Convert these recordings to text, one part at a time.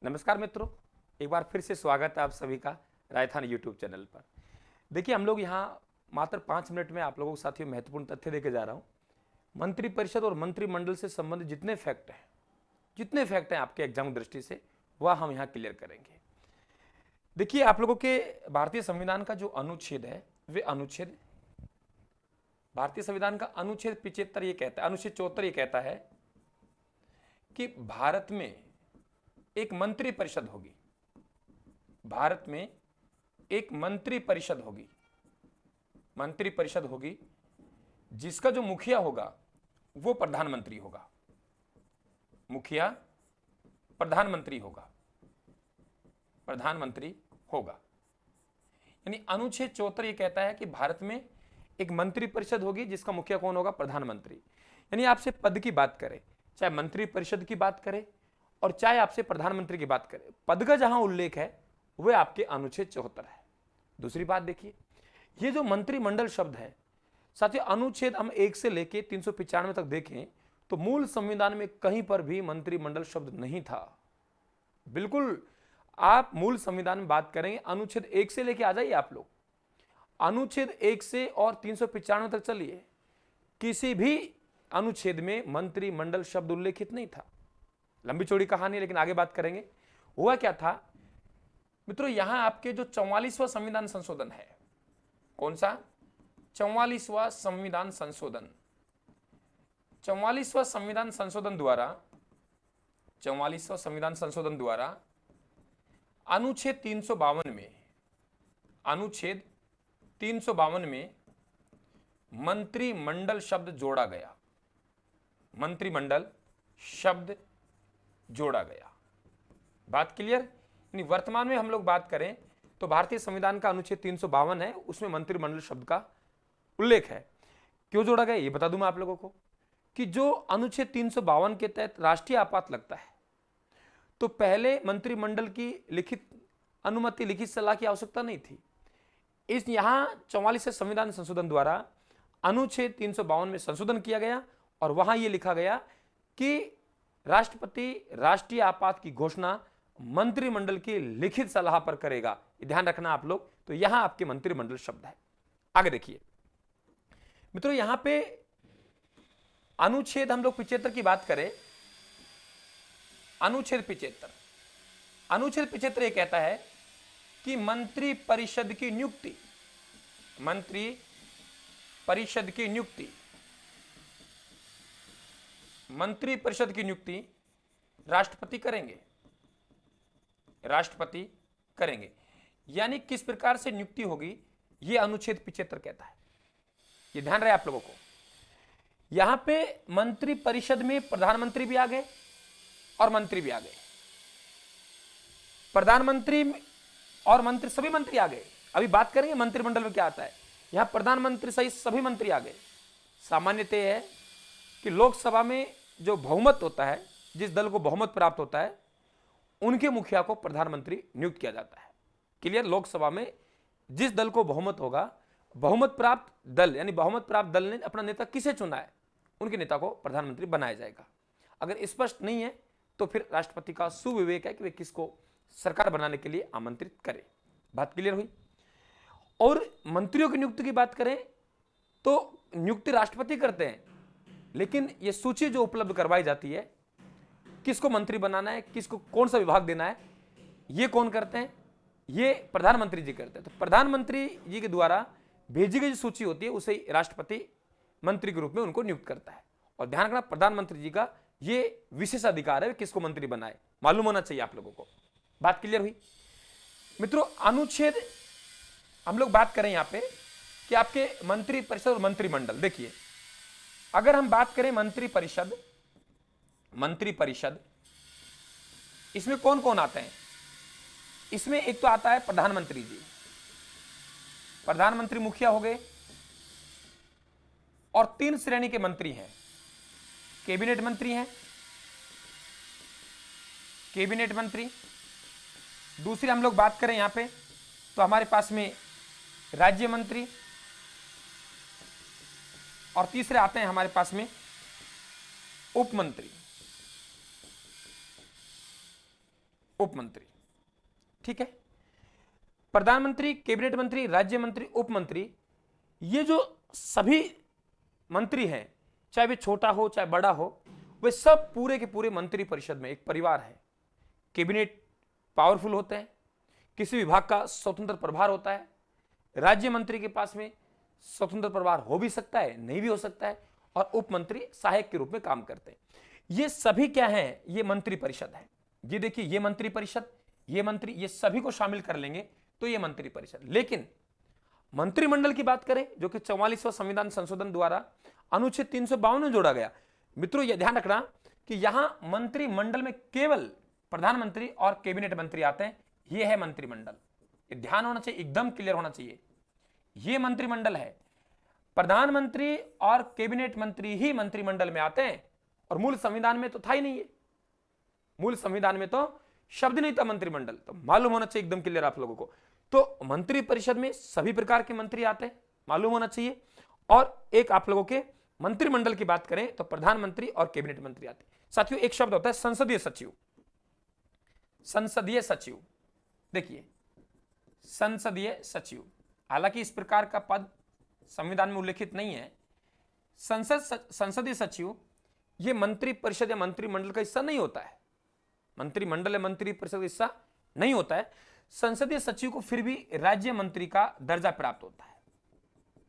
नमस्कार मित्रों, एक बार फिर से स्वागत है आप सभी का राजस्थान यूट्यूब चैनल पर। देखिए, हम लोग यहाँ मात्र 5 मिनट में आप लोगों को साथियों महत्वपूर्ण तथ्य देके जा रहा हूँ। मंत्रिपरिषद और मंत्रिमंडल से संबंधित जितने फैक्ट हैं आपके एग्जाम दृष्टि से, वह हम यहाँ क्लियर करेंगे। देखिए, आप लोगों के भारतीय संविधान का जो अनुच्छेद है, वे अनुच्छेद भारतीय संविधान का अनुच्छेद 75 ये कहता है, अनुच्छेद 74 ये कहता है कि भारत में एक मंत्री परिषद होगी। भारत में एक मंत्री परिषद होगी जिसका जो मुखिया होगा वो प्रधानमंत्री होगा। मुखिया प्रधानमंत्री होगा। यानी अनुच्छेद 74 ये कहता है कि भारत में एक मंत्री परिषद होगी जिसका मुखिया कौन होगा? प्रधानमंत्री। यानी आपसे पद की बात करें, चाहे मंत्री परिषद की बात करें और चाहे आपसे प्रधानमंत्री की बात करें, पद का जहां उल्लेख है वह आपके अनुच्छेद 74 है। दूसरी बात देखिए, ये जो मंत्रिमंडल शब्द है साथियों, अनुच्छेद हम 1 से लेके 395 तक देखें तो मूल संविधान में कहीं पर भी मंत्रिमंडल शब्द नहीं था। बिल्कुल, आप मूल संविधान में बात करेंगे अनुच्छेद 1 से लेके आ जाइए आप लोग, अनुच्छेद 1 से और 395 तक चलिए, किसी भी अनुच्छेद में मंत्रिमंडल शब्द उल्लेखित नहीं था। लंबी चौड़ी कहानी, लेकिन आगे बात करेंगे। हुआ क्या था मित्रों, यहां आपके जो 44वां संविधान संशोधन है, कौन सा? 44वां संविधान संशोधन। 44वां संविधान संशोधन द्वारा अनुच्छेद 352 में मंत्रिमंडल शब्द जोड़ा गया। मंत्रिमंडल शब्द जोड़ा गया। बात क्लियर? यानी वर्तमान में हम लोग बात करें तो भारतीय संविधान का अनुच्छेद 352 है, उसमें मंत्रिमंडल शब्द का उल्लेख है। क्यों जोड़ा गया ये बता दूं मैं आप लोगों को, कि जो अनुच्छेद 352 के तहत राष्ट्रीय आपात लगता है तो पहले मंत्रिमंडल की लिखित अनुमति, लिखित सलाह की आवश्यकता नहीं थी। इस यहां 44वें संविधान संशोधन द्वारा अनुच्छेद 352 में संशोधन किया गया और वहां यह लिखा गया कि राष्ट्रपति राष्ट्रीय आपात की घोषणा मंत्रिमंडल की लिखित सलाह पर करेगा। ध्यान रखना आप लोग। तो यहां आपके मंत्रिमंडल शब्द है। आगे देखिए मित्रों, यहां पे अनुच्छेद हम लोग 75 की बात करें, अनुच्छेद 75 यह कहता है कि मंत्री परिषद की नियुक्ति राष्ट्रपति करेंगे। यानी किस प्रकार से नियुक्ति होगी यह अनुच्छेद 75 कहता है। ये ध्यान रहे आप लोगों को। यहां पे मंत्री परिषद में प्रधानमंत्री भी आ गए और मंत्री भी आ गए। प्रधानमंत्री और मंत्री, सभी मंत्री आ गए। अभी बात करेंगे मंत्रिमंडल में क्या आता है। यहां प्रधानमंत्री सहित सभी मंत्री आ गए। सामान्यतः है कि लोकसभा में जो बहुमत होता है, जिस दल को बहुमत प्राप्त होता है, उनके मुखिया को प्रधानमंत्री नियुक्त किया जाता है। क्लियर? लोकसभा में जिस दल को बहुमत होगा, बहुमत प्राप्त दल, यानी बहुमत प्राप्त दल ने अपना नेता किसे चुना है, उनके नेता को प्रधानमंत्री बनाया जाएगा। अगर स्पष्ट नहीं है तो फिर राष्ट्रपति का सुविवेक है कि वे किसको सरकार बनाने के लिए आमंत्रित करे। बात क्लियर हुई? और मंत्रियों की नियुक्ति की बात करें तो नियुक्ति राष्ट्रपति करते हैं, लेकिन यह सूची जो उपलब्ध करवाई जाती है, किसको मंत्री बनाना है, किसको कौन सा विभाग देना है, यह कौन करते हैं? ये प्रधानमंत्री जी करते हैं। तो प्रधानमंत्री जी के द्वारा भेजी गई जो सूची होती है उसे राष्ट्रपति मंत्री के रूप में उनको नियुक्त करता है। और ध्यान रखना, प्रधानमंत्री जी का ये विशेष अधिकार है किसको मंत्री बनाए, मालूम होना चाहिए आप लोगों को। बात क्लियर हुई मित्रों? अनुच्छेद हम लोग बात करें यहां पे कि आपके मंत्री परिषद और मंत्रिमंडल। देखिए, अगर हम बात करें मंत्री परिषद, इसमें कौन कौन आते हैं? इसमें एक तो आता है प्रधानमंत्री जी, प्रधानमंत्री मुखिया हो गए, और 3 श्रेणी के मंत्री हैं। कैबिनेट मंत्री। दूसरी हम लोग बात करें यहां पे तो हमारे पास में राज्य मंत्री, और तीसरे आते हैं हमारे पास में उप उप मंत्री, ठीक है। प्रधानमंत्री, कैबिनेट मंत्री, राज्य मंत्री, उप मंत्री, ये जो सभी मंत्री हैं, चाहे वे छोटा हो चाहे बड़ा हो, वे सब पूरे के पूरे मंत्री परिषद में एक परिवार है। कैबिनेट पावरफुल होते हैं, किसी विभाग का स्वतंत्र प्रभार होता है। राज्य मंत्री के पास में स्वतंत्र प्रभार हो भी सकता है, नहीं भी हो सकता है, और उप मंत्री सहायक के रूप में काम करते हैं। ये सभी क्या है, ये मंत्री परिषद है। ये देखिए, ये मंत्री परिषद, ये मंत्री, ये सभी को शामिल कर लेंगे तो ये मंत्री परिषद। लेकिन मंत्रिमंडल की बात करें, जो कि 44वां संविधान संशोधन द्वारा अनुच्छेद 352 में जोड़ा गया। मित्रों, यह ध्यान रखना कि यहां मंत्रिमंडल में केवल प्रधानमंत्री और कैबिनेट मंत्री आते हैं। यह है मंत्रिमंडल, ये ध्यान होना चाहिए, एकदम क्लियर होना चाहिए। यह मंत्रिमंडल है, प्रधानमंत्री और कैबिनेट मंत्री ही मंत्रिमंडल में आते हैं, और मूल संविधान में तो था ही नहीं है। मूल संविधान में तो शब्द नहीं था मंत्रिमंडल, तो मालूम होना चाहिए एकदम क्लियर आप लोगों को। तो मंत्री परिषद में सभी प्रकार के मंत्री आते हैं, मालूम होना चाहिए। और एक आप लोगों के मंत्रिमंडल की बात करें तो प्रधानमंत्री और कैबिनेट मंत्री आते हैं। साथियों, एक शब्द होता है संसदीय सचिव। संसदीय सचिव, देखिए संसदीय सचिव, हालांकि इस प्रकार का पद संविधान में उल्लेखित नहीं है। संसदीय सचिव ये मंत्री परिषद या मंत्रिमंडल का हिस्सा नहीं होता है। मंत्रिमंडल या मंत्री परिषद का हिस्सा नहीं होता है। संसदीय सचिव को फिर भी राज्य मंत्री का दर्जा प्राप्त होता है,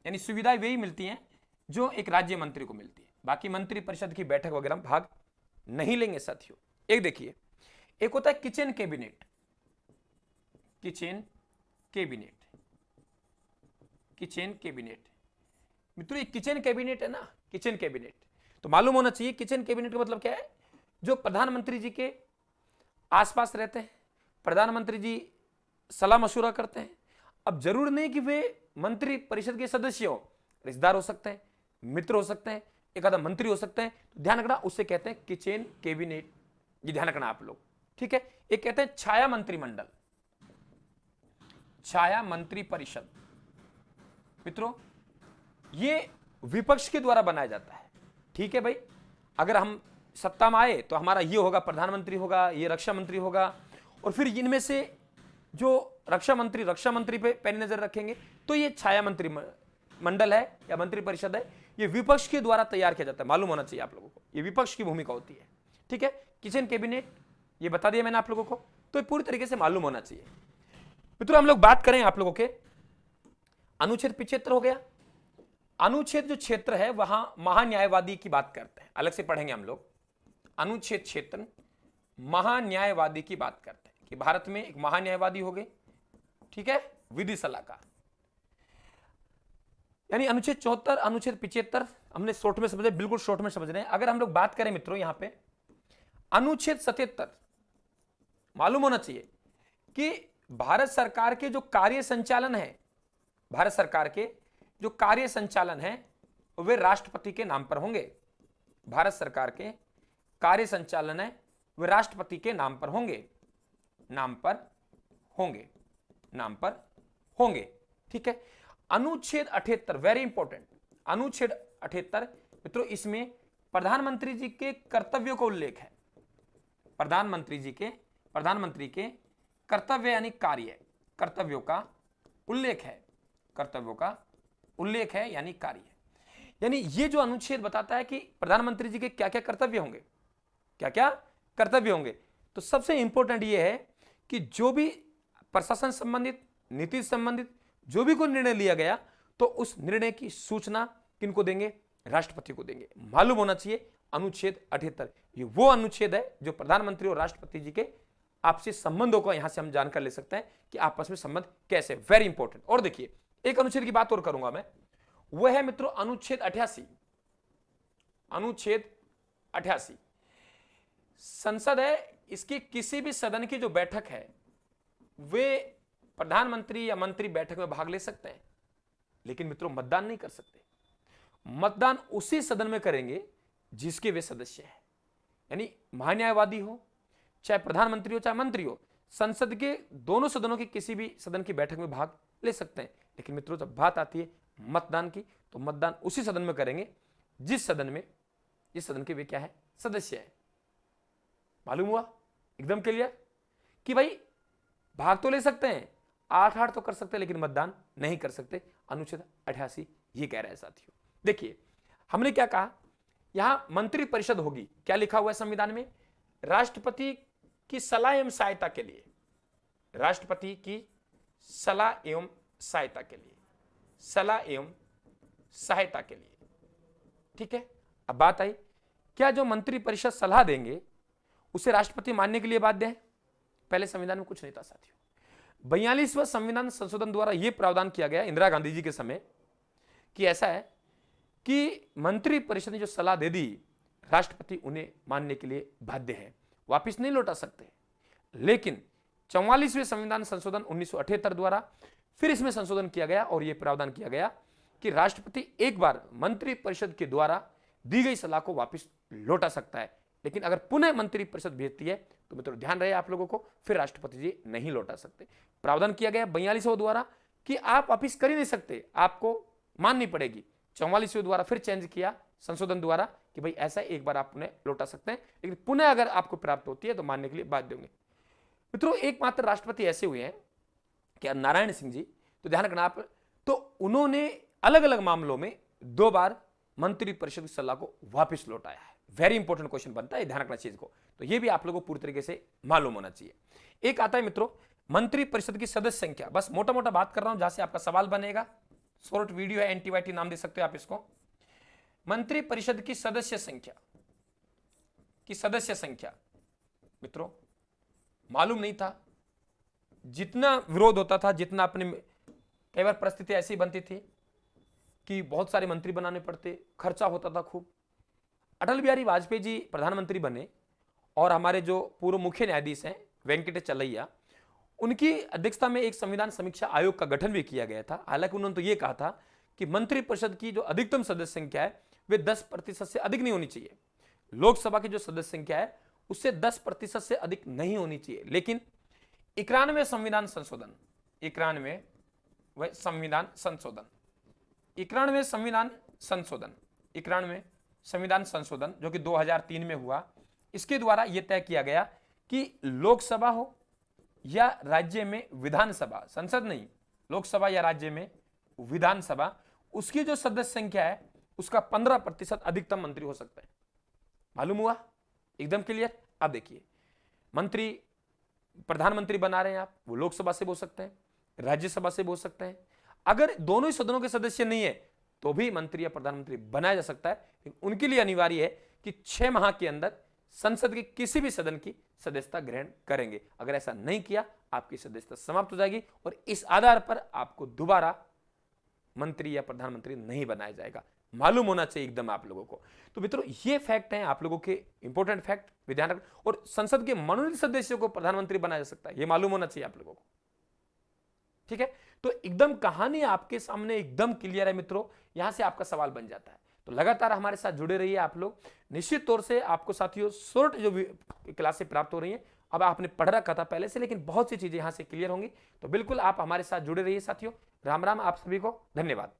यानी सुविधाएं वही मिलती हैं जो एक राज्य मंत्री को मिलती है। बाकी मंत्री परिषद की बैठक वगैरह में भाग नहीं लेंगे साथियों। एक देखिए, एक होता है kitchen cabinet. Kitchen cabinet, kitchen cabinet, मित्रों ये किचन कैबिनेट है ना, किचन कैबिनेट, तो मालूम होना चाहिए किचन कैबिनेट का मतलब क्या है। जो प्रधानमंत्री जी के आसपास रहते हैं, प्रधानमंत्री जी सलाह मशुरा करते हैं। अब जरूर नहीं कि वे मंत्री परिषद के सदस्य हो, रिश्तेदार हो सकते हैं, मित्र हो सकते हैं, एक आधा मंत्री हो सकते हैं। तो ध्यान रखना, उससे कहते हैं किचन कैबिनेट, ये ध्यान रखना आप लोग, ठीक है। एक कहते हैं छाया मंत्रिमंडल, छाया मंत्री परिषद। मित्रों, ये विपक्ष के द्वारा बनाया जाता है, ठीक है भाई। अगर हम सत्ता में आए तो हमारा ये होगा, प्रधानमंत्री होगा, ये रक्षा मंत्री होगा, और फिर इनमें से जो रक्षा मंत्री पे पैनी नजर रखेंगे। तो ये छाया मंत्री मंडल है या मंत्री परिषद है, ये विपक्ष के द्वारा तैयार किया जाता है, मालूम होना चाहिए आप लोगों को। ये विपक्ष की भूमिका होती है, ठीक है। किचन कैबिनेट ये बता दिया मैंने आप लोगों को, तो ये पूरी तरीके से मालूम होना चाहिए। मित्रों, हम लोग बात करें आप लोगों के अनुच्छेद 75 हो गया। अनुच्छेद जो क्षेत्र है वहां महान्यायवादी की बात करते हैं, अलग से पढ़ेंगे हम लोग। अनुच्छेद क्षेत्र महान्यायवादी की बात करते हैं कि भारत में एक महान्यायवादी हो गए, ठीक है, विधि सलाहकार। यानी अनुच्छेद 74, अनुच्छेद 75 हमने शॉर्ट में समझे, बिल्कुल शॉर्ट में समझ रहे हैं। अगर हम लोग बात करें मित्रों यहां पे अनुच्छेद 77, मालूम होना चाहिए कि भारत सरकार के जो कार्य संचालन है, भारत सरकार के जो कार्य संचालन है वे राष्ट्रपति के नाम पर होंगे। भारत सरकार के कार्य संचालन है वे राष्ट्रपति के नाम पर होंगे, नाम पर होंगे, नाम पर होंगे, ठीक है। अनुच्छेद 78 वेरी इंपॉर्टेंट, अनुच्छेद 78 मित्रों, इसमें प्रधानमंत्री जी के कर्तव्यों का उल्लेख है। प्रधानमंत्री के कर्तव्य यानी कार्य, कर्तव्यों का उल्लेख है, कर्तव्यों का उल्लेख है यानी कार्य। यानी ये जो अनुच्छेद बताता है कि प्रधानमंत्री जी के क्या क्या कर्तव्य होंगे, क्या क्या कर्तव्य होंगे। तो सबसे इंपॉर्टेंट ये है कि जो भी प्रशासन संबंधित, नीति संबंधित जो भी कोई निर्णय लिया गया, तो उस निर्णय की सूचना किनको देंगे, राष्ट्रपति को देंगे। मालूम होना चाहिए अनुच्छेद 78 ये वो अनुच्छेद है जो प्रधानमंत्री और राष्ट्रपति जी के आपसी संबंधों को यहां से हम जानकर ले सकते हैं कि आपस में संबंध कैसे, वेरी इंपॉर्टेंट। और देखिए, एक अनुच्छेद की बात और करूंगा मैं, वह है मित्रों अनुच्छेद 88। अनुच्छेद 88 संसद है, इसकी किसी भी सदन की जो बैठक है वे प्रधानमंत्री या मंत्री बैठक में भाग ले सकते हैं, लेकिन मित्रों मतदान नहीं कर सकते। मतदान उसी सदन में करेंगे जिसके वे सदस्य हैं। यानी महान्यायवादी हो, चाहे प्रधानमंत्री हो, चाहे मंत्री हो, संसद के दोनों सदनों की किसी भी सदन की बैठक में भाग ले सकते हैं। लेकिन मित्रों जब बात आती है मतदान की, तो मतदान उसी सदन में करेंगे जिस सदन के वे क्या है, सदस्य है। मालूम हुआ, एकदम क्लियर। कि भाई भाग तो ले सकते हैं, 8-8 तो कर सकते हैं, लेकिन मतदान नहीं कर सकते। अनुच्छेद 88 ये कह रहा है साथियों। देखिए हमने क्या कहा, यहां मंत्री परिषद होगी, क्या लिखा हुआ है संविधान में, राष्ट्रपति की सलाह एवं सहायता के लिए, राष्ट्रपति की सलाह एवं सहायता के लिए, सलाह एवं सहायता के लिए। ठीक है, अब बात आई, क्या जो मंत्री परिषद सलाह देंगे उसे राष्ट्रपति मानने के लिए बाध्य है? पहले संविधान में कुछ नहीं था साथियों। 42वां संविधान संशोधन द्वारा यह प्रावधान किया गया इंदिरा गांधी जी के समय कि ऐसा है कि मंत्री परिषद ने जो सलाह दे दी, राष्ट्रपति उन्हें मानने के लिए बाध्य है, वापिस नहीं लौटा सकते। लेकिन 44वें संविधान संशोधन 1978 द्वारा फिर इसमें संशोधन किया गया और यह प्रावधान किया गया कि राष्ट्रपति एक बार मंत्री परिषद के द्वारा दी गई सलाह को वापस लौटा सकता है, लेकिन अगर पुनः मंत्री परिषद भेजती है तो मित्रों ध्यान रहे आप लोगों को, फिर राष्ट्रपति जी नहीं लौटा सकते। प्रावधान किया गया 42वें द्वारा कि आप वापिस कर ही नहीं सकते, आपको माननी पड़ेगी। 44वें द्वारा फिर चेंज किया संशोधन द्वारा कि भाई ऐसा एक बार आप पुनः लौटा सकते हैं, लेकिन पुनः अगर आपको प्राप्त होती है तो मानने के लिए बाध्य होंगे। मित्रों एकमात्र राष्ट्रपति ऐसे हुए हैं कि नारायण सिंह जी, तो ध्यान रखना आप, तो उन्होंने अलग अलग मामलों में 2 बार मंत्री परिषद की सलाह को वापस लौटाया है। वेरी इंपॉर्टेंट क्वेश्चन बनता है, ध्यान रखना चीज को, तो यह भी आप लोगों को पूरी तरीके से मालूम होना चाहिए। एक आता है मित्रों मंत्री परिषद की सदस्य संख्या, बस मोटा मोटा बात कर रहा हूं जहां से आपका सवाल बनेगा, शॉर्ट वीडियो है, एंटीवाईटी नाम दे सकते हो आप इसको। मंत्री परिषद की सदस्य संख्या मित्रों मालूम नहीं था, जितना विरोध होता था, जितना अपने कई बार परिस्थिति ऐसी बनती थी कि बहुत सारे मंत्री बनाने पड़ते, खर्चा होता था खूब। अटल बिहारी वाजपेयी जी प्रधानमंत्री बने और हमारे जो पूर्व मुख्य न्यायाधीश हैं वेंकटेश चलैया, उनकी अध्यक्षता में एक संविधान समीक्षा आयोग का गठन भी किया गया था। हालांकि उन्होंने तो यह कहा था कि मंत्री परिषद की जो अधिकतम सदस्य संख्या है वे 10% से अधिक नहीं होनी चाहिए। लोकसभा की जो सदस्य संख्या है उससे 10% से अधिक नहीं होनी चाहिए। लेकिन 91 संविधान संशोधन जो कि 2003 में हुआ, इसके द्वारा यह तय किया गया कि लोकसभा हो या राज्य में विधानसभा, संसद नहीं, लोकसभा या राज्य में विधानसभा, उसकी जो सदस्य संख्या है उसका 15% अधिकतम मंत्री हो सकता है। मालूम हुआ? एकदम क्लियर। अब देखिए, मंत्री प्रधानमंत्री बना रहे हैं आप, वो लोकसभा से बोल सकते हैं, राज्यसभा से बोल सकते हैं। अगर दोनों ही सदनों के सदस्य नहीं है तो भी मंत्री या प्रधानमंत्री बनाया जा सकता है, लेकिन उनके लिए अनिवार्य है कि 6 माह के अंदर संसद के किसी भी सदन की सदस्यता ग्रहण करेंगे। अगर ऐसा नहीं किया आपकी सदस्यता समाप्त हो जाएगी और इस आधार पर आपको दोबारा मंत्री या प्रधानमंत्री नहीं बनाया जाएगा। मालूम होना चाहिए एकदम आप लोगों को। तो मित्रों ये फैक्ट हैं आप लोगों के इंपॉर्टेंट फैक्ट, ध्यान रखना। और संसद के मनोनीत सदस्यों को प्रधानमंत्री बनाया जा सकता है, यह मालूम होना चाहिए आप लोगों को। ठीक है, तो एकदम कहानी आपके सामने एकदम क्लियर है मित्रों। यहां से आपका सवाल बन जाता है, तो लगातार हमारे साथ जुड़े रहिए आप लोग। निश्चित तौर से आपको साथियों शॉर्ट जो क्लासें प्राप्त हो रही हैं, अब आपने पढ़ रखा था पहले से, लेकिन बहुत सी चीजें यहां से क्लियर होंगी। तो बिल्कुल आप हमारे साथ जुड़े रहिए साथियों। राम राम आप सभी को, धन्यवाद।